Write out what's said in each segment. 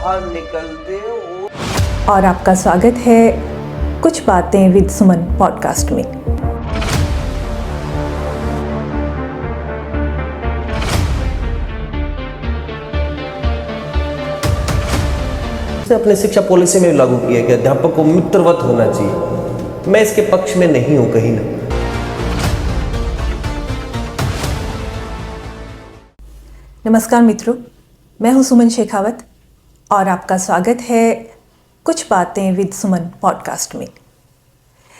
बाहर निकलते और आपका स्वागत है कुछ बातें विद सुमन पॉडकास्ट में। अपने शिक्षा पॉलिसी में लागू किया कि अध्यापक को मित्रवत होना चाहिए। मैं इसके पक्ष में नहीं हूं कहीं ना। नमस्कार मित्रों, मैं हूं सुमन शेखावत और आपका स्वागत है कुछ बातें विद सुमन पॉडकास्ट में।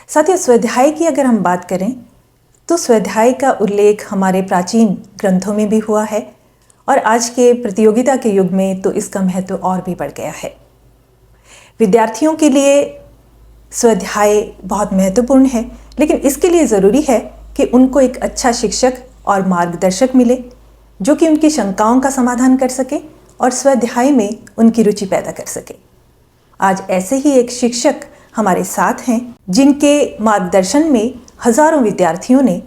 साथियों, स्वाध्याय की अगर हम बात करें तो स्वाध्याय का उल्लेख हमारे प्राचीन ग्रंथों में भी हुआ है और आज के प्रतियोगिता के युग में तो इसका महत्व और भी बढ़ गया है। विद्यार्थियों के लिए स्वाध्याय बहुत महत्वपूर्ण है, लेकिन इसके लिए ज़रूरी है कि उनको एक अच्छा शिक्षक और मार्गदर्शक मिले जो कि उनकी शंकाओं का समाधान कर सके और स्वाध्याय में उनकी रुचि पैदा कर सके। आज ऐसे ही एक शिक्षक हमारे साथ हैं जिनके मार्गदर्शन में हजारों विद्यार्थियों ने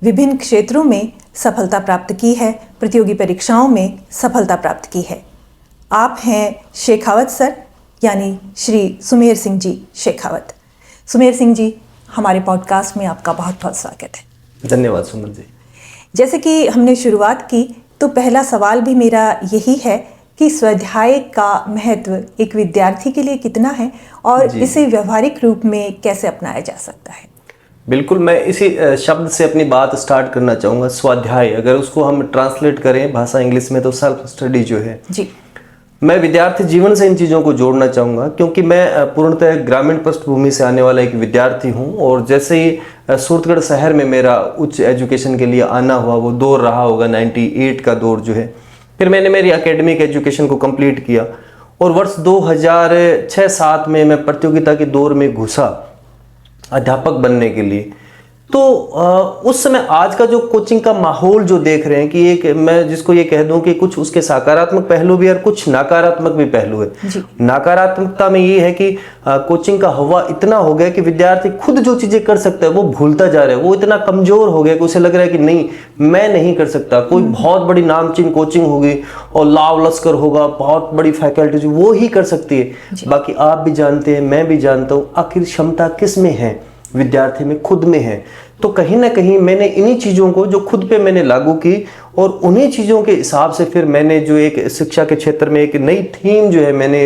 विभिन्न क्षेत्रों में सफलता प्राप्त की है, प्रतियोगी परीक्षाओं में सफलता प्राप्त की है। आप हैं शेखावत सर, यानी श्री सुमेर सिंह जी शेखावत। सुमेर सिंह जी, हमारे पॉडकास्ट में आपका बहुत बहुत स्वागत है। धन्यवाद सुमन जी। जैसे कि हमने शुरुआत की तो पहला सवाल भी मेरा यही है कि स्वाध्याय का महत्व एक विद्यार्थी के लिए कितना है और इसे व्यवहारिक रूप में कैसे अपनाया जा सकता है। बिल्कुल, मैं इसी शब्द से अपनी बात स्टार्ट करना चाहूँगा। स्वाध्याय, अगर उसको हम ट्रांसलेट करें भाषा इंग्लिश में तो सेल्फ स्टडी जो है जी। मैं विद्यार्थी जीवन से इन चीज़ों को जोड़ना चाहूँगा क्योंकि मैं पूर्णतः ग्रामीण पृष्ठभूमि से आने वाला एक विद्यार्थी हूँ और जैसे ही सूरतगढ़ शहर में मेरा उच्च एजुकेशन के लिए आना हुआ, वो दौर रहा होगा 98 का दौर जो है। फिर मैंने मेरी एकेडमिक एजुकेशन को कंप्लीट किया और वर्ष 2006-07 में मैं प्रतियोगिता के दौर में घुसा अध्यापक बनने के लिए। तो उस समय आज का जो कोचिंग का माहौल जो देख रहे हैं कि एक मैं जिसको ये कह दूं कि कुछ उसके सकारात्मक पहलू भी और कुछ नकारात्मक भी पहलू है। नकारात्मकता में ये है कि कोचिंग का हवा इतना हो गया कि विद्यार्थी खुद जो चीजें कर सकता है वो भूलता जा रहा है। वो इतना कमजोर हो गया कि उसे लग रहा है कि नहीं, मैं नहीं कर सकता। कोई बहुत बड़ी नामचीन कोचिंग होगी और लाव लश्कर होगा, बहुत बड़ी फैकल्टी, वो ही कर सकती है। बाकी आप भी जानते हैं, मैं भी जानता हूँ, आखिर क्षमता किस में है? विद्यार्थी में, खुद में है। तो कहीं ना कहीं मैंने इन्हीं चीज़ों को जो खुद पे मैंने लागू की और उन्हीं चीज़ों के हिसाब से फिर मैंने जो एक शिक्षा के क्षेत्र में एक नई थीम जो है मैंने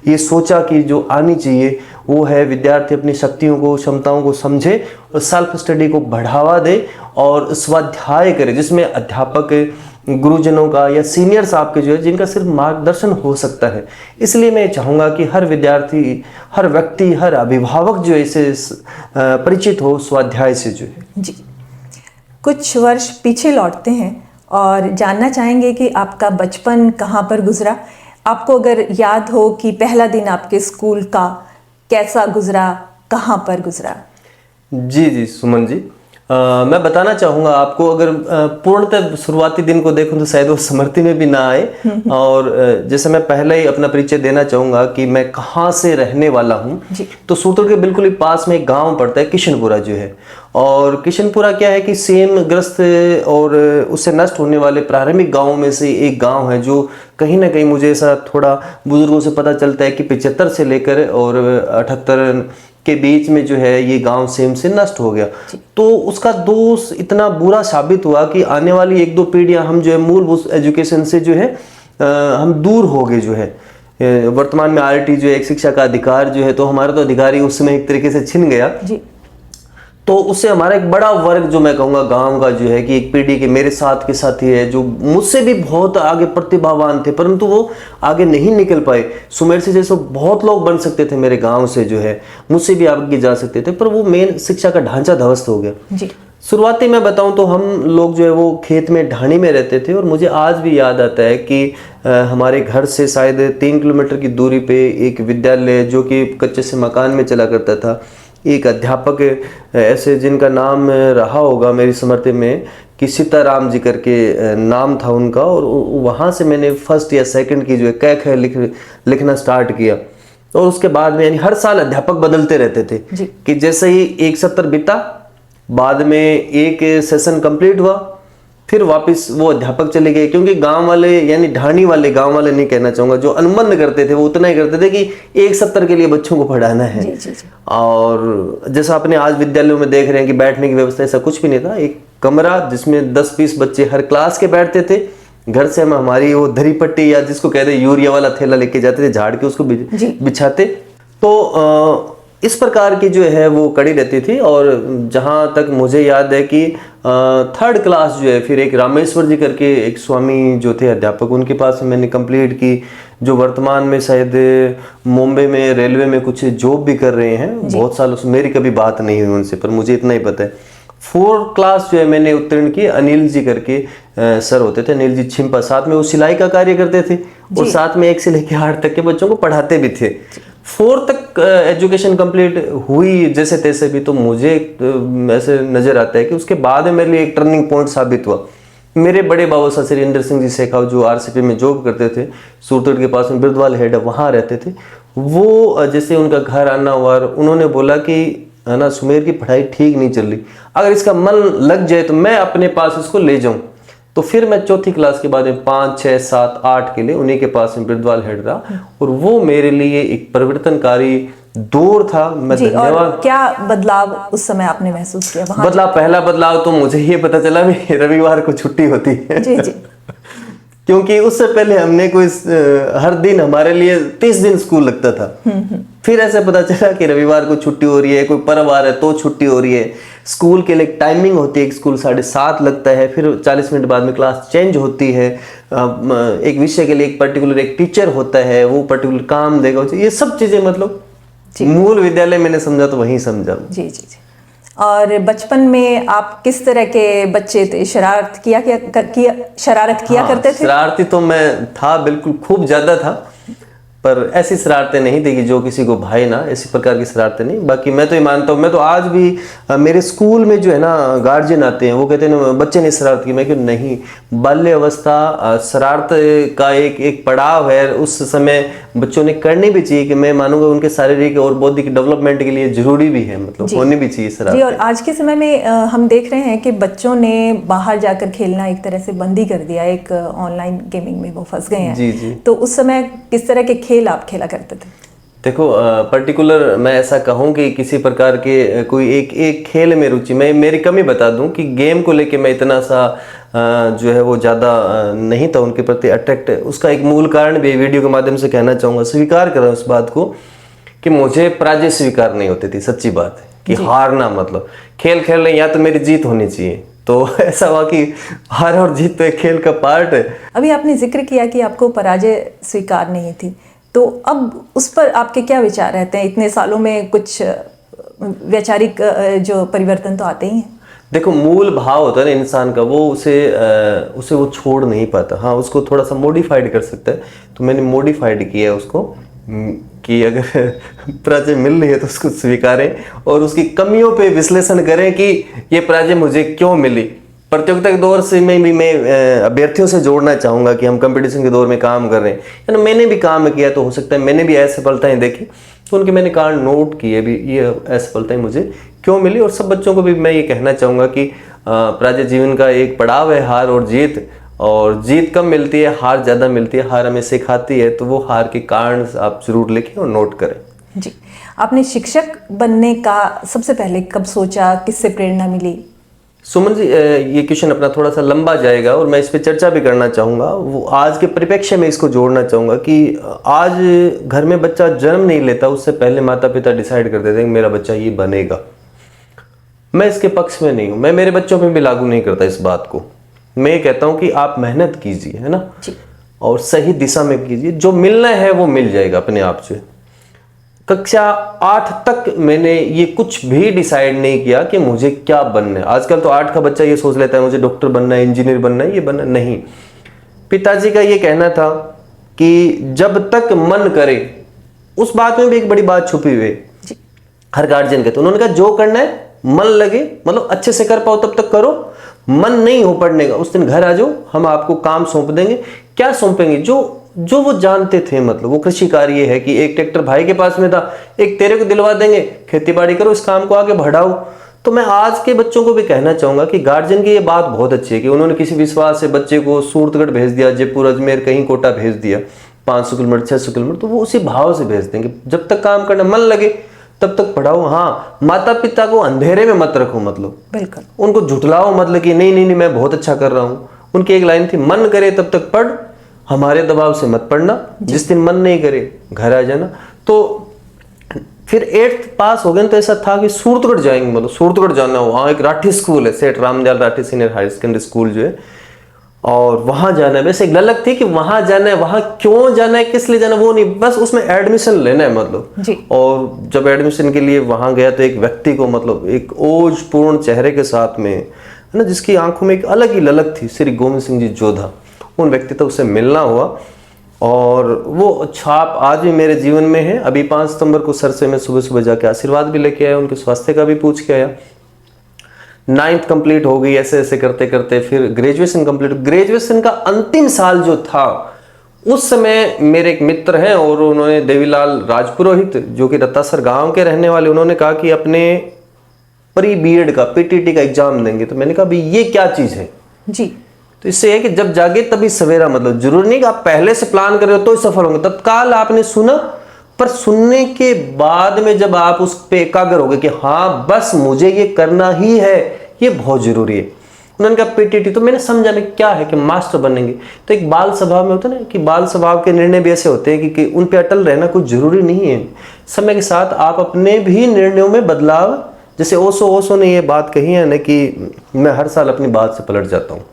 ये सोचा कि जो आनी चाहिए वो है विद्यार्थी अपनी शक्तियों को, क्षमताओं को समझे और सेल्फ स्टडी को बढ़ावा दे और स्वाध्याय करे, जिसमें अध्यापक, गुरुजनों का या सीनियर्स आपके जो है जिनका सिर्फ मार्गदर्शन हो सकता है। इसलिए मैं चाहूँगा कि हर विद्यार्थी, हर व्यक्ति, हर अभिभावक जो इसे परिचित हो स्वाध्याय से जो है जी। कुछ वर्ष पीछे लौटते हैं और जानना चाहेंगे कि आपका बचपन कहाँ पर गुजरा। आपको अगर याद हो कि पहला दिन आपके स्कूल का कैसा गुजरा, कहाँ पर गुजरा? जी सुमन जी, मैं बताना चाहूँगा आपको, अगर पूर्णतः शुरुआती दिन को देखूं तो शायद वो स्मृति में भी ना आए। और जैसे मैं पहले ही अपना परिचय देना चाहूँगा कि मैं कहाँ से रहने वाला हूँ। तो सूरत के बिल्कुल ही पास में एक गांव पड़ता है किशनपुरा जो है। और किशनपुरा क्या है कि सेम ग्रस्त और उससे नष्ट होने वाले प्रारंभिक गाँवों में से एक गाँव है जो कहीं ना कहीं मुझे ऐसा थोड़ा बुजुर्गों से पता चलता है कि 75 से लेकर और 78 के बीच में जो है ये गांव सेम से नष्ट हो गया। तो उसका दोष इतना बुरा साबित हुआ कि आने वाली 1-2 पीढ़ियां हम जो है मूलभूत एजुकेशन से जो है हम दूर हो गए जो है। वर्तमान में आरटी जो है एक शिक्षा का अधिकार जो है, तो हमारा तो अधिकार ही उस समय एक तरीके से छिन गया जी। तो उससे हमारा एक बड़ा वर्ग जो मैं कहूँगा गांव का जो है कि एक पीढ़ी के मेरे साथ के साथी है जो मुझसे भी बहुत आगे प्रतिभावान थे, परंतु वो आगे नहीं निकल पाए। सुमेर से जैसे बहुत लोग बन सकते थे मेरे गांव से जो है, मुझसे भी आगे जा सकते थे, पर वो मेन शिक्षा का ढांचा ध्वस्त हो गया जी। शुरुआती मैं बताऊं तो हम लोग जो है वो खेत में ढाणी में रहते थे और मुझे आज भी याद आता है कि हमारे घर से शायद 3 किलोमीटर की दूरी पे एक विद्यालय जो कि कच्चे से मकान में चला करता था, एक अध्यापक ऐसे जिनका नाम रहा होगा मेरी स्मृति में कि सीताराम जी करके नाम था उनका, और वहाँ से मैंने फर्स्ट या सेकंड की जो है कै ख लिखना स्टार्ट किया। और उसके बाद में यानी हर साल अध्यापक बदलते रहते थे कि जैसे ही एक सत्र बीता, बाद में एक सेशन कंप्लीट हुआ, फिर वापस वो अध्यापक चले गए, क्योंकि गांव वाले यानी ढाणी वाले, गांव वाले नहीं कहना चाहूँगा, जो अनुबंध करते थे वो उतना ही करते थे कि एक सत्र के लिए बच्चों को पढ़ाना है। जी, जी, जी। और जैसा अपने आज विद्यालयों में देख रहे हैं कि बैठने की व्यवस्था ऐसा कुछ भी नहीं था। एक कमरा जिसमें 10-20 बच्चे हर क्लास के बैठते थे। घर से हम हमारी वो धरी पट्टी या जिसको कहते हैं यूरिया वाला थैला लेके जाते थे, झाड़ के उसको बिछाते। तो इस प्रकार की जो है वो कड़ी रहती थी। और जहाँ तक मुझे याद है कि 3rd क्लास जो है फिर एक रामेश्वर जी करके एक स्वामी जो थे अध्यापक, उनके पास मैंने कंप्लीट की, जो वर्तमान में शायद मुंबई में रेलवे में कुछ जॉब भी कर रहे हैं। बहुत सालों से मेरी कभी बात नहीं हुई उनसे, पर मुझे इतना ही पता है। 4th क्लास जो है मैंने उत्तीर्ण की। अनिल जी करके सर होते थे, अनिल जी छिंपा, साथ में वो सिलाई का कार्य करते थे और साथ में 1 से लेकर 8 तक के बच्चों को पढ़ाते भी थे। 4th तक एजुकेशन कंप्लीट हुई जैसे तैसे भी। तो मुझे ऐसे नजर आता है कि उसके बाद में मेरे लिए एक टर्निंग पॉइंट साबित हुआ। मेरे बड़े बाबा साहब श्री इंद्र सिंह जी शेखावत, जो RCP में जॉब करते थे, सूरतगढ़ के पास में बिरदवाल हेड, वहाँ रहते थे। वो जैसे उनका घर आना हुआ, उन्होंने बोला कि है ना, सुमेर की पढ़ाई ठीक नहीं चल रही, अगर इसका मन लग जाए तो मैं अपने पास इसको ले जाऊं। तो फिर मैं 4थी क्लास के बाद में 5, 6, 7, 8 के लिए उन्हीं के पास में बिरदवाल हेड रहा। और वो मेरे लिए एक परिवर्तनकारी दौर था। मैं धन्यवाद। और क्या बदलाव उस समय आपने महसूस किया वहाँ? पहला बदलाव तो मुझे ये पता चला भी रविवार को छुट्टी होती है। जी, जी। क्योंकि उससे पहले हमने कोई हर दिन हमारे लिए 30 दिन स्कूल लगता था। फिर ऐसे पता चला कि रविवार को छुट्टी हो रही है, कोई पर्व आ रहा है तो छुट्टी हो रही है। स्कूल के लिए टाइमिंग होती है, एक स्कूल 7:30 लगता है, फिर 40 मिनट बाद में क्लास चेंज होती है। एक विषय के लिए एक पर्टिकुलर एक टीचर होता है, वो पर्टिकुलर काम देगा। ये सब चीजें मतलब मूल विद्यालय मैंने समझा तो वहीं समझा। जी, जी, जी। और बचपन में आप किस तरह के बच्चे थे? शरारत किया करते थे? शरारती तो मैं था, बिल्कुल खूब ज्यादा था, पर ऐसी शरारतें नहीं थी कि जो किसी को भाई ना, ऐसी प्रकार की शरारतें नहीं। बाकी मैं तो ये मानता हूँ, मैं तो आज भी मेरे स्कूल में जो है ना गार्जियन आते हैं, वो कहते हैं बच्चे ने शरारत की। मैं क्यों नहीं, बाल्य अवस्था शरारत का एक पड़ाव है। उस समय बच्चों ने करनी भी चाहिए, कि मैं मानूंगा उनके शारीरिक और बौद्धिक डेवलपमेंट के लिए जरूरी भी है, मतलब होनी भी चाहिए शरारत। जी, और आज के समय में हम देख रहे हैं कि बच्चों ने बाहर जाकर खेलना एक तरह से बंद ही कर दिया, एक ऑनलाइन गेमिंग में वो फंस गए हैं। जी, जी। तो उस समय किस तरह के खेल आप खेला करते थे? देखो, पर्टिकुलर मैं ऐसा कहूँ कि किसी प्रकार के कोई एक खेल में रुचि, मैं मेरी कमी बता दूं कि गेम को लेके मैं इतना सा जो है वो ज़्यादा नहीं था उनके प्रति अट्रैक्ट। उसका एक मूल कारण भी वीडियो के माध्यम से कहना चाहूँगा, स्वीकार कर रहा हूँ इस बात को, कि मुझे पराजय स्वीकार नहीं होती थी। सच्ची बात है कि हारना, मतलब खेल खेल रहे या तो मेरी जीत होनी चाहिए। तो ऐसा हुआ कि हार और जीत तो एक खेल का पार्ट है। अभी आपने जिक्र किया कि आपको पराजय स्वीकार नहीं थी, तो अब उस पर आपके क्या विचार रहते हैं? इतने सालों में कुछ वैचारिक जो परिवर्तन तो आते ही हैं। देखो, मूल भाव होता है ना इंसान का, वो उसे वो छोड़ नहीं पाता। हाँ, उसको थोड़ा सा मॉडिफाइड कर सकता है। तो मैंने मॉडिफाइड किया है उसको, कि अगर पराजय मिल रही है तो उसको स्वीकारें और उसकी कमियों पे विश्लेषण करें कि ये पराजय मुझे क्यों मिली। प्रतियोगिता के दौर से मैं अभ्यर्थियों से जोड़ना चाहूँगा कि हम कंपटीशन के दौर में काम कर रहे हैं, यानी मैंने भी काम किया, तो हो सकता है मैंने भी असफलताएं देखी, तो उनके मैंने कारण नोट किए भी, ये असफलताएं मुझे क्यों मिली। और सब बच्चों को भी मैं ये कहना चाहूँगा कि पराजय जीवन का एक पड़ाव है, हार और जीत। और जीत कम मिलती है, हार ज़्यादा मिलती है। हार हमें सिखाती है, तो वो हार के कारण आप जरूर लिखें और नोट करें। जी, आपने शिक्षक बनने का सबसे पहले कब सोचा, किससे प्रेरणा मिली? सुमन जी, ये क्वेश्चन अपना थोड़ा सा लंबा जाएगा और मैं इस पर चर्चा भी करना चाहूँगा। वो आज के परिप्रेक्ष्य में इसको जोड़ना चाहूँगा कि आज घर में बच्चा जन्म नहीं लेता, उससे पहले माता पिता डिसाइड कर देते हैं कि मेरा बच्चा ये बनेगा। मैं इसके पक्ष में नहीं हूँ, मैं मेरे बच्चों पे भी लागू नहीं करता इस बात को। मैं ये कहता हूँ कि आप मेहनत कीजिए, है ना, और सही दिशा में कीजिए, जो मिलना है वो मिल जाएगा अपने आप से। कक्षा 8 तक मैंने ये कुछ भी डिसाइड नहीं किया कि मुझे क्या बनना है। आजकल तो 8 का बच्चा ये सोच लेता है मुझे डॉक्टर बनना है, इंजीनियर बनना है, ये बनना नहीं। पिताजी का ये कहना था कि जब तक मन करे, उस बात में भी एक बड़ी बात छुपी हुई है हर गार्जियन के। तो उन्होंने कहा जो करना है मन लगे, मतलब अच्छे से कर पाओ तब तक करो, मन नहीं हो पढ़ने का उस दिन घर आ जाओ, हम आपको काम सौंप देंगे। क्या सौंपेंगे? जो वो जानते थे, मतलब वो कृषि कार्य है कि एक ट्रैक्टर भाई के पास में था, एक तेरे को दिलवा देंगे, खेती बाड़ी करो, इस काम को आगे बढ़ाओ। तो मैं आज के बच्चों को भी कहना चाहूँगा कि गार्जियन की ये बात बहुत अच्छी है कि उन्होंने किसी विश्वास से बच्चे को सूरतगढ़ भेज दिया, जयपुर, अजमेर, कहीं कोटा भेज दिया, 500 किलोमीटर 600 किलोमीटर, तो वो उसी भाव से भेज देंगे। जब तक काम करना मन लगे तब तक पढ़ाओ। हाँ, माता पिता को अंधेरे में मत रखो, मतलब बिल्कुल उनको झुठलाओ, मतलब कि नहीं नहीं नहीं मैं बहुत अच्छा कर रहा हूँ। उनकी एक लाइन थी, मन करे तब तक पढ़, हमारे दबाव से मत पढ़ना, जिस दिन मन नहीं करे घर आ जाना। तो फिर 8th पास हो गए तो ऐसा था कि सूरतगढ़ जाएंगे, मतलब सूरतगढ़ जाना हो, वहाँ एक राठी स्कूल है, Seth Ramdayal Rathi senior higher secondary school जो है, और वहाँ जाना है। वैसे एक ललक थी कि वहाँ जाना है, वहाँ क्यों जाना है, किस लिए जाना है वो नहीं, बस उसमें एडमिशन लेना है मतलब। और जब एडमिशन के लिए वहाँ गया तो एक व्यक्ति को, मतलब एक ओजपूर्ण चेहरे के साथ में, है ना, जिसकी आंखों में एक अलग ही ललक थी, श्री गोविंद सिंह जी जोधा, उन व्यक्ति तक उससे मिलना हुआ और वो छाप आज भी मेरे जीवन में है। अभी 5 सितंबर को सर से मैं सुबह सुबह जाके आशीर्वाद भी लेके आया, उनके स्वास्थ्य का भी पूछ के आया। 9th कंप्लीट हो गई, ऐसे ऐसे करते करते फिर ग्रेजुएशन कंप्लीट। ग्रेजुएशन का अंतिम साल जो था उस समय मेरे एक मित्र हैं और उन्होंने देवीलाल राजपुरोहित, जो कि रत्तासर गांव के रहने वाले, उन्होंने कहा कि अपने प्री बीएड का पीटीटी का एग्जाम देंगे। तो मैंने कहा भाई ये क्या चीज है जी। तो इससे है कि जब जागे तभी सवेरा, मतलब जरूरी नहीं कि आप पहले से प्लान कर रहे हो तो ही सफल होंगे। तत्काल आपने सुना, पर सुनने के बाद में जब आप उस पे एकाग्र हो गए कि हाँ बस मुझे ये करना ही है, ये बहुत जरूरी है। उन्होंने कहा पीटीटी, तो मैंने समझा में क्या है कि मास्टर बनेंगे। तो एक बाल स्वभाव में होता है ना कि बाल स्वभाव के निर्णय भी ऐसे होते हैं कि उन पे अटल रहना कुछ जरूरी नहीं है। समय के साथ आप अपने भी निर्णयों में बदलाव, जैसे ओशो ने ये बात कही है ना कि मैं हर साल अपनी बात से पलट जाता हूँ।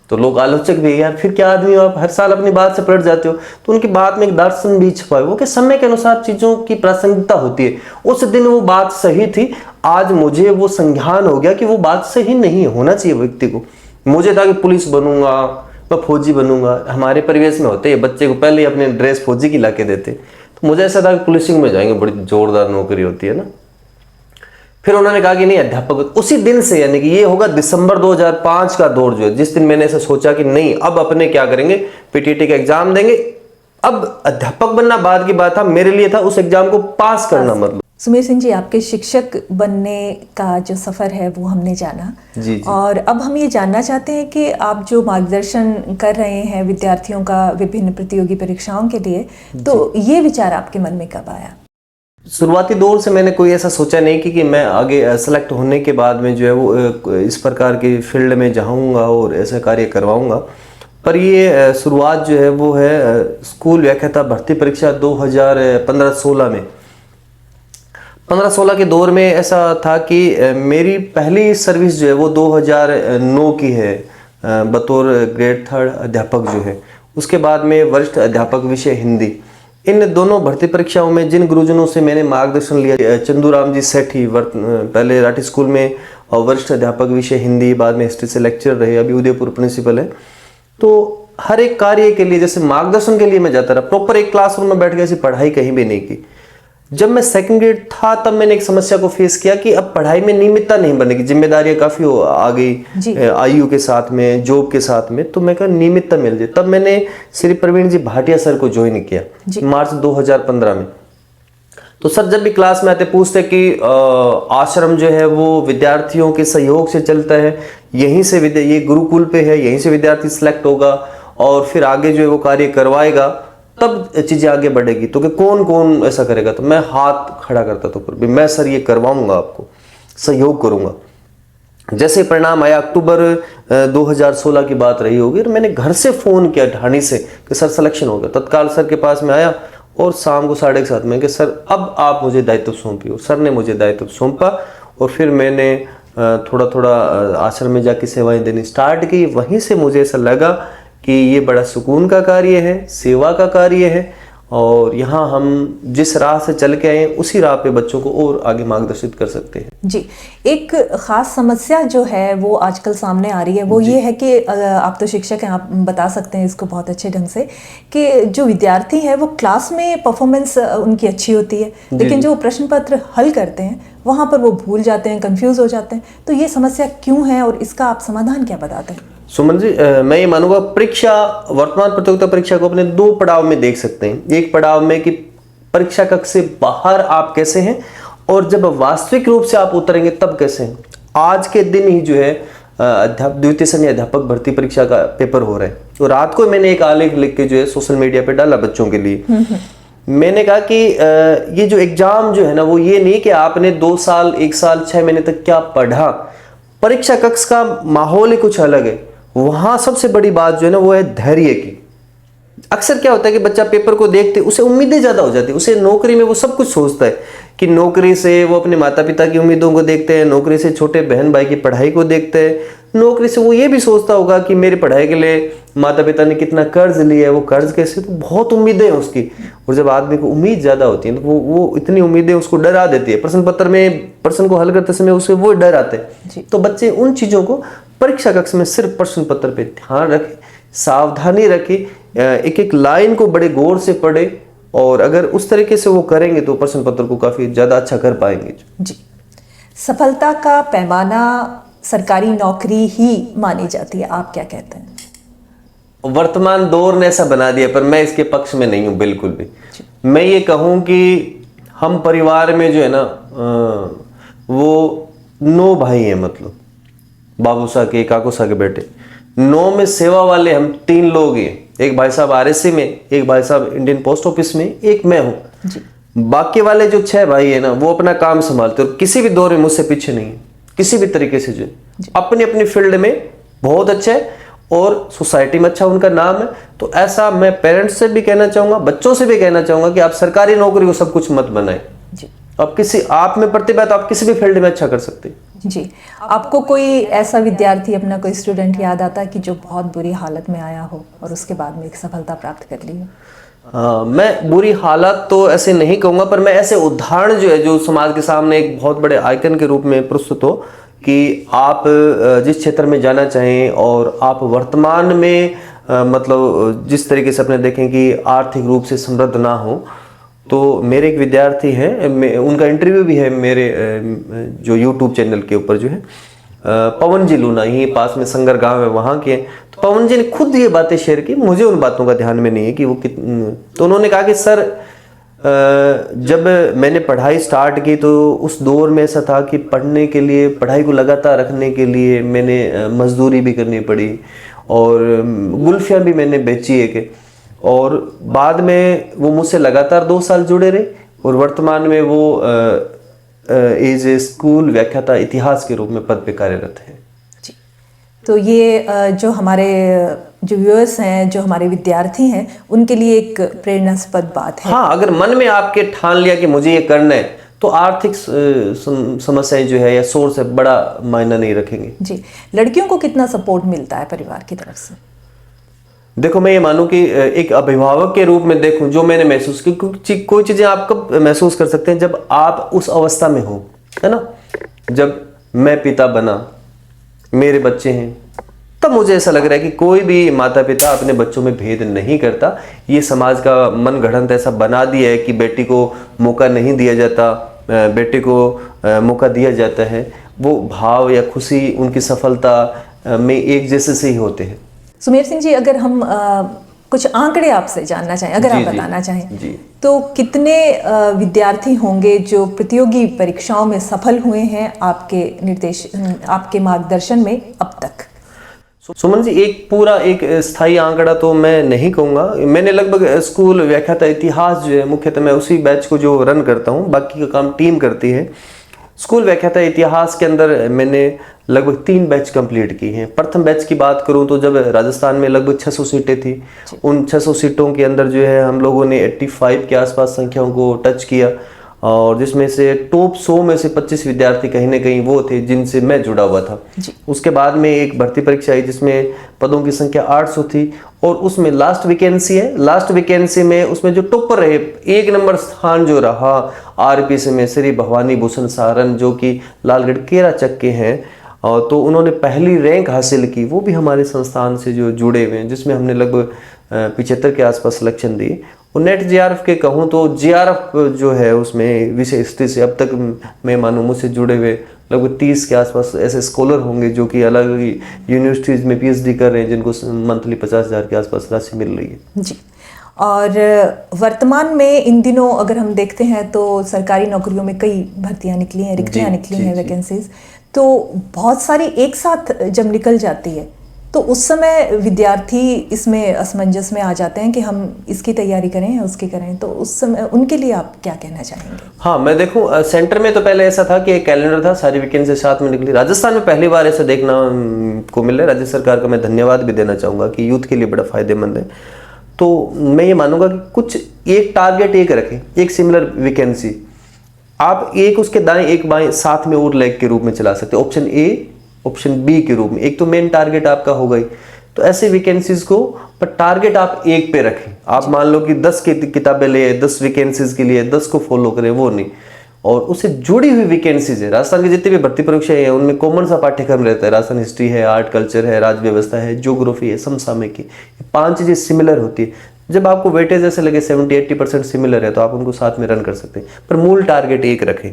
तो लोग आलोचक भी, यार फिर क्या आदमी हो आप, हर साल अपनी बात से पलट जाते हो। तो उनकी बात में एक दर्शन भी छुपा है, वो कि समय के अनुसार चीजों की प्रासंगिकता होती है। उस दिन वो बात सही थी, आज मुझे वो संज्ञान हो गया कि वो बात सही नहीं होना चाहिए व्यक्ति को। मुझे था कि पुलिस बनूंगा, मैं फौजी बनूंगा। हमारे परिवेश में होते हैं, बच्चे को पहले ही अपने ड्रेस फौजी की ला के देते। तो मुझे ऐसा था कि पुलिसिंग में जाएंगे, बड़ी जोरदार नौकरी होती है ना। फिर उन्होंने कहा कि नहीं अध्यापक, उसी दिन से, यानी कि ये होगा दिसंबर 2005 का दौर जो है, जिस दिन मैंने ऐसा सोचा कि नहीं अब अपने क्या करेंगे, पीटीटी का एग्जाम देंगे। अब अध्यापक बनना बाद की बात था, मेरे लिए था उस एग्जाम को पास करना। मतलब सुमेर सिंह जी, आपके शिक्षक बनने का जो सफ़र है वो हमने जाना जी। और अब हम ये जानना चाहते हैं कि आप जो मार्गदर्शन कर रहे हैं विद्यार्थियों का विभिन्न प्रतियोगी परीक्षाओं के लिए, तो ये विचार आपके मन में कब आया? शुरुआती दौर से मैंने कोई ऐसा सोचा नहीं कि मैं आगे सेलेक्ट होने के बाद में जो है वो इस प्रकार की फील्ड में जाऊंगा और ऐसा कार्य करवाऊंगा। पर ये शुरुआत जो है वो है स्कूल व्याख्याता भर्ती परीक्षा 2015-16 में। 15-16 के दौर में ऐसा था कि मेरी पहली सर्विस जो है वो 2009 की है, बतौर ग्रेड 3 अध्यापक जो है। उसके बाद में वरिष्ठ अध्यापक विषय हिंदी। इन दोनों भर्ती परीक्षाओं में जिन गुरुजनों से मैंने मार्गदर्शन लिया, चंदूराम जी सेठी पहले राठी स्कूल में और वरिष्ठ अध्यापक विषय हिंदी, बाद में हिस्ट्री से लेक्चर रहे, अभी उदयपुर प्रिंसिपल है। तो हर एक कार्य के लिए, जैसे मार्गदर्शन के लिए मैं जाता रहा, प्रॉपर एक क्लासरूम में बैठ के ऐसी पढ़ाई कहीं भी नहीं की। जब मैं सेकंड ग्रेड था तब मैंने एक समस्या को फेस किया कि अब पढ़ाई में नियमितता नहीं बनेगी, जिम्मेदारियां काफी आ गई आयु के साथ में, जॉब के साथ में। तो मैं कहा नियमितता मिल जाए, तब मैंने श्री प्रवीण जी भाटिया सर को ज्वाइन किया मार्च 2015 में। तो सर जब भी क्लास में आते पूछते कि आश्रम जो है वो विद्यार्थियों के सहयोग से चलता है, यहीं से ये गुरुकुल पे है, यहीं से विद्यार्थी सिलेक्ट होगा और फिर आगे जो है वो कार्य करवाएगा, तब चीजें आगे बढ़ेगी। तो कि कौन कौन ऐसा करेगा, तो मैं हाथ खड़ा करता था पर भी, मैं सर ये करवाऊंगा, आपको सहयोग करूंगा। जैसे परिणाम आया, अक्टूबर 2016 की बात रही होगी, और मैंने घर से फोन किया ढाणी से कि सर सिलेक्शन हो गया। तत्काल सर के पास में आया और शाम को 7:30 में कि सर अब आप मुझे दायित्व सौंपिए। और सर ने मुझे दायित्व सौंपा और फिर मैंने थोड़ा थोड़ा आश्रम में जाके सेवाएं देनी स्टार्ट की। वहीं से मुझे ऐसा लगा कि ये बड़ा सुकून का कार्य है, सेवा का कार्य है, और यहाँ हम जिस राह से चल के आए उसी राह पे बच्चों को और आगे मार्गदर्शित कर सकते हैं। जी, एक ख़ास समस्या जो है वो आजकल सामने आ रही है, वो ये है कि आप तो शिक्षक हैं, आप बता सकते हैं इसको बहुत अच्छे ढंग से, कि जो विद्यार्थी हैं वो क्लास में परफॉर्मेंस उनकी अच्छी होती है, लेकिन जो प्रश्न पत्र हल करते हैं वहाँ पर वो भूल जाते हैं, कंफ्यूज हो जाते हैं। तो ये समस्या क्यों है और इसका आप समाधान क्या बताते हैं? सुमन जी, मैं ये मानूंगा परीक्षा, वर्तमान प्रतियोगिता परीक्षा को अपने 2 पड़ाव में देख सकते हैं। एक पड़ाव में कि परीक्षा कक्ष से बाहर आप कैसे हैं, और जब वास्तविक रूप से आप उतरेंगे तब कैसे? आज के दिन ही जो है द्वितीय श्रेणी अध्यापक भर्ती परीक्षा का पेपर हो रहा है, तो रात को मैंने एक आलेख लिख के जो है सोशल मीडिया पे डाला बच्चों के लिए। मैंने कहा कि ये जो एग्जाम जो है ना, वो ये नहीं कि आपने 2 साल 1 साल 6 महीने तक क्या पढ़ा, परीक्षा कक्ष का माहौल ही कुछ अलग है। वहां सबसे बड़ी बात जो है ना वो है धैर्य की। अक्सर क्या होता है कि बच्चा पेपर को देखते उसे उम्मीदें ज्यादा हो जाती है, उसे नौकरी में वो सब कुछ सोचता है कि नौकरी से वो अपने माता पिता की उम्मीदों को देखते हैं, नौकरी से छोटे बहन भाई की पढ़ाई को देखते हैं, नौकरी से वो ये भी सोचता होगा कि मेरी पढ़ाई के लिए माता पिता ने कितना कर्ज लिया है, वो कर्ज कैसे, तो बहुत उम्मीदें हैं उसकी। और जब आदमी को उम्मीद ज्यादा होती है तो वो इतनी उम्मीदें उसको डरा देती है। प्रश्न पत्र में प्रश्न को हल करते समय उसे वो डर आते हैं। तो बच्चे उन चीजों को परीक्षा कक्ष में सिर्फ प्रश्न पत्र पे ध्यान रखें, सावधानी रखें, एक एक लाइन को बड़े गौर से पढ़े, और अगर उस तरीके से वो करेंगे तो प्रश्न पत्र को काफी ज्यादा अच्छा कर पाएंगे। जी, सफलता का पैमाना सरकारी नौकरी ही मानी जाती है, आप क्या कहते हैं? वर्तमान दौर ने ऐसा बना दिया, पर मैं इसके पक्ष में नहीं हूं बिल्कुल भी। मैं ये कहूं कि हम परिवार में जो है ना वो 9 भाई हैं, मतलब बाबू सा के काकू सा के बेटे 9 में सेवा वाले हम 3 लोग हैं। एक भाई साहब आरएससी में, एक भाई साहब इंडियन पोस्ट ऑफिस में, एक मैं हूं। बाकी वाले जो 6 भाई है ना वो अपना काम संभालते और किसी भी दौर में मुझसे पीछे नहीं है, किसी भी तरीके से जो अपनी अपनी फील्ड में बहुत अच्छे है और सोसाइटी में अच्छा उनका नाम है। तो ऐसा मैं पेरेंट्स से भी कहना चाहूंगा, बच्चों से भी कहना चाहूंगा कि आप सरकारी नौकरी को सब कुछ मत बनाए। आप में प्रतिभा तो आप किसी भी फील्ड में अच्छा कर सकते हैं। जी, आपको कोई ऐसा विद्यार्थी, अपना कोई स्टूडेंट याद आता है कि जो बहुत बुरी हालत में आया हो और उसके बाद में एक सफलता प्राप्त कर ली हो? मैं बुरी हालत तो ऐसे नहीं कहूंगा, पर मैं ऐसे उदाहरण जो है जो समाज के सामने एक बहुत बड़े आइकन के रूप में प्रस्तुत हो कि आप जिस क्षेत्र में जाना चाहें और आप वर्तमान में मतलब जिस तरीके से अपने देखें कि आर्थिक रूप से समृद्ध ना हो। तो मेरे एक विद्यार्थी हैं, उनका इंटरव्यू भी है मेरे जो YouTube चैनल के ऊपर जो है, पवन जी लूना, यहीं पास में संगर गांव है, वहाँ के। तो पवन जी ने खुद ये बातें शेयर की, मुझे उन बातों का ध्यान में नहीं है कि वो तो उन्होंने कहा कि सर जब मैंने पढ़ाई स्टार्ट की तो उस दौर में ऐसा था कि पढ़ने के लिए, पढ़ाई को लगातार रखने के लिए मैंने मजदूरी भी करनी पड़ी और गुल्फियाँ भी मैंने बेची है कि, और बाद में वो मुझसे लगातार 2 साल जुड़े रहे और वर्तमान में वो एज ए स्कूल व्याख्याता इतिहास के रूप में पद पे कार्यरत है। जी, तो ये जो हमारे जो व्यूअर्स हैं, जो हमारे विद्यार्थी हैं, उनके लिए एक प्रेरणास्पद बात है। हाँ, अगर मन में आपके ठान लिया कि मुझे ये करना है तो आर्थिक समस्याएं जो है या सोर्स है बड़ा मायना नहीं रखेंगे। जी, लड़कियों को कितना सपोर्ट मिलता है परिवार की तरफ से? देखो, मैं ये मानूं कि एक अभिभावक के रूप में देखूं, जो मैंने महसूस की, कोई चीजें आप कब महसूस कर सकते हैं जब आप उस अवस्था में हो, है ना। जब मैं पिता बना, मेरे बच्चे हैं, तब मुझे ऐसा लग रहा है कि कोई भी माता पिता अपने बच्चों में भेद नहीं करता। ये समाज का मन गढ़ंत ऐसा बना दिया है कि बेटी को मौका नहीं दिया जाता, बेटे को मौका दिया जाता है। वो भाव या खुशी उनकी सफलता में एक जैसे से ही होते हैं। सुमेर सिंह जी, अगर हम कुछ आंकड़े आपसे जानना चाहें, अगर आप बताना चाहें, तो कितने विद्यार्थी होंगे जो प्रतियोगी परीक्षाओं में सफल हुए हैं आपके निर्देश, आपके मार्गदर्शन में अब तक? सुमन जी, एक स्थायी आंकड़ा तो मैं नहीं कहूँगा। मैंने लगभग स्कूल व्याख्याता इतिहास जो है, मुख्यतः मैं उसी बैच को जो रन करता हूँ, बाकी का काम टीम करती है। स्कूल व्याख्याता इतिहास के अंदर मैंने लगभग 3 बैच कंप्लीट की हैं। प्रथम बैच की बात करूं तो जब राजस्थान में लगभग 600 सीटें थी, उन 600 सीटों के अंदर जो है हम लोगों ने 85 के आसपास संख्याओं को टच किया, और जिसमें से टॉप 100 में से 25 विद्यार्थी कहीं ना कहीं वो थे जिनसे मैं जुड़ा हुआ था। उसके बाद में एक भर्ती परीक्षा आई जिसमें पदों की संख्या 800 थी, और उसमें लास्ट वैकेंसी है। लास्ट वैकेंसी में उसमें जो टॉपर रहे, 1 नंबर स्थान जो रहा आरपीसी में श्री भवानी भूषण सारन, जो कि लालगढ़ केरा चक के हैं, और तो उन्होंने पहली रैंक हासिल की। वो भी हमारे संस्थान से जो जुड़े हुए हैं, जिसमें हमने लगभग 75 के आसपास सिलेक्शन दी। और नेट जीआरएफ के कहूँ तो जीआरएफ जो है उसमें विषय हिस्ट्री से अब तक मैं मानूँ मुझसे जुड़े हुए लगभग 30 के आसपास ऐसे स्कॉलर होंगे जो कि अलग यूनिवर्सिटीज़ में पीएचडी कर रहे हैं, जिनको मंथली 50,000 के आसपास राशि मिल रही है। जी, और वर्तमान में इन दिनों अगर हम देखते हैं तो सरकारी नौकरियों में कई भर्तियां निकली हैं, रिक्तियां निकली हैं, वैकेंसीज तो बहुत सारी एक साथ जब निकल जाती है तो उस समय विद्यार्थी इसमें असमंजस में आ जाते हैं कि हम इसकी तैयारी करें या उसकी करें, तो उस समय उनके लिए आप क्या कहना चाहेंगे? हाँ, मैं देखूं सेंटर में तो पहले ऐसा था कि एक कैलेंडर था, सारी वैकेंसी साथ में निकली। राजस्थान में पहली बार ऐसा देखना को मिला। राज्य सरकार का मैं धन्यवाद भी देना चाहूँगा कि यूथ के लिए बड़ा फायदेमंद है। तो मैं ये मानूंगा कि कुछ एक टारगेट एक रखें, एक सिमिलर वैकेंसी आप एक उसके दाएं एक बाएं साथ में और लेग के रूप में चला सकते हैं, ऑप्शन ए ऑप्शन बी के रूप में। एक तो मेन टारगेट आपका हो गई, तो ऐसे वैकेंसीज को पर टारगेट आप एक पे रखें। आप मान लो कि 10 की किताबें ले, 10 वैकेंसीज के लिए 10 को फॉलो करें, वो नहीं। और उससे जुड़ी हुई वैकेंसीज है। राजस्थान की जितनी भी भर्ती परीक्षाएं हैं उनमें कॉमन सा पाठ्यक्रम रहता है। राजस्थान हिस्ट्री है, आर्ट कल्चर है, राज्य व्यवस्था है, ज्योग्राफी है, समसामयिकी, 5 चीजें सिमिलर होती है। जब आपको वेटेज ऐसे लगे 70-80% सिमिलर है तो आप उनको साथ में रन कर सकते हैं, पर मूल टारगेट एक रखें।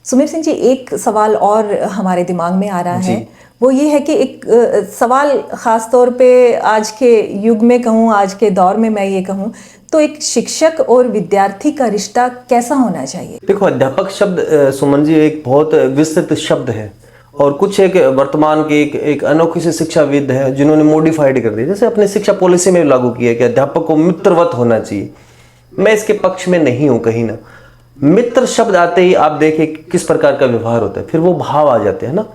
सुमेर सिंह जी, एक सवाल और हमारे दिमाग में आ रहा है, वो ये है कि एक सवाल खास तौर पे आज के युग में कहूँ, आज के दौर में मैं ये कहूँ तो एक शिक्षक और विद्यार्थी का रिश्ता कैसा होना चाहिए? देखो, अध्यापक शब्द सुमन जी एक बहुत विस्तृत शब्द है और कुछ एक वर्तमान के एक अनोखी से शिक्षाविद है जिन्होंने मॉडिफाइड कर दिया। जैसे अपने शिक्षा पॉलिसी में लागू किया कि अध्यापक को मित्रवत होना चाहिए। मैं इसके पक्ष में नहीं हूँ कहीं ना। मित्र शब्द आते ही आप देखें किस प्रकार का व्यवहार होता है, फिर वो भाव आ जाते हैं ना।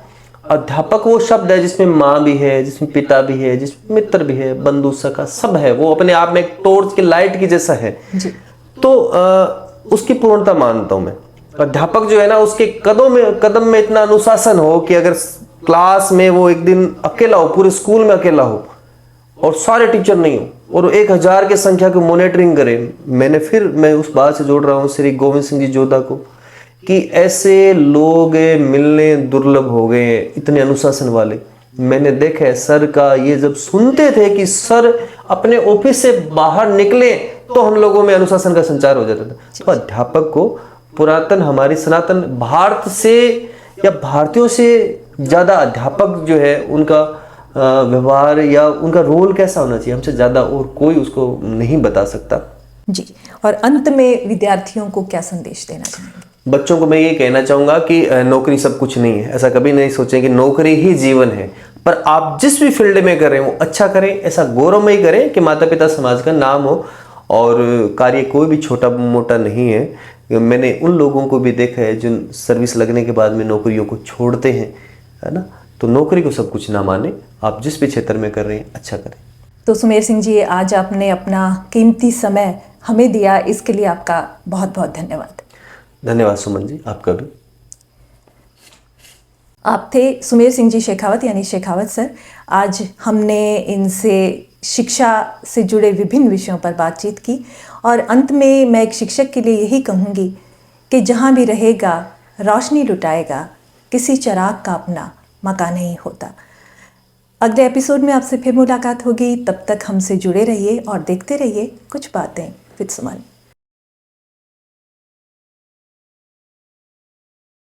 अध्यापक वो शब्द है जिसमें माँ भी है, जिसमें पिता भी है, जिसमें मित्र भी है, बंधु सखा सब है। वो अपने आप में एक टॉर्च की लाइट की जैसा है जी। तो उसकी पूर्णता मानता हूं मैं। अध्यापक जो है ना, उसके कदम में इतना अनुशासन हो कि अगर क्लास में वो एक दिन अकेला हो, पूरे स्कूल में अकेला हो और सारे टीचर नहीं हो और 1000 की संख्या की मॉनिटरिंग करे। मैं उस बात से जोड़ रहा हूँ श्री गोविंद सिंह जी जोधा को कि ऐसे लोग मिलने दुर्लभ हो गए, इतने अनुशासन वाले। मैंने देखा है सर का, ये जब सुनते थे कि सर अपने ऑफिस से बाहर निकले तो हम लोगों में अनुशासन का संचार हो जाता था। तो अध्यापक को पुरातन हमारी सनातन भारत से या भारतीयों से ज्यादा अध्यापक जो है उनका व्यवहार या उनका रोल कैसा होना चाहिए, हमसे ज्यादा और कोई उसको नहीं बता सकता जी। और अंत में विद्यार्थियों को क्या संदेश देना चाहेंगे? बच्चों को मैं ये कहना चाहूँगा कि नौकरी सब कुछ नहीं है। ऐसा कभी नहीं सोचें कि नौकरी ही जीवन है, पर आप जिस भी फील्ड में करें वो अच्छा करें, ऐसा गौरवमयी करें कि माता पिता समाज का नाम हो। और कार्य कोई भी छोटा मोटा नहीं है। मैंने उन लोगों को भी देखा है जिन सर्विस लगने के बाद में नौकरियों को छोड़ते हैं, है ना। तो नौकरी को सब कुछ ना माने, आप जिस भी क्षेत्र में कर रहे हैं अच्छा करें। तो सुमेर सिंह जी, आज आपने अपना कीमती समय हमें दिया, इसके लिए आपका बहुत बहुत धन्यवाद। धन्यवाद सुमन जी, आपका भी। आप थे सुमेर सिंह जी शेखावत, यानी शेखावत सर। आज हमने इनसे शिक्षा से जुड़े विभिन्न विषयों पर बातचीत की और अंत में मैं एक शिक्षक के लिए यही कहूँगी कि जहाँ भी रहेगा रोशनी लुटाएगा, किसी चिराग का अपना मकान नहीं होता। अगले एपिसोड में आपसे फिर मुलाकात होगी, तब तक हमसे जुड़े रहिए और देखते रहिए कुछ बातें विद सुमन।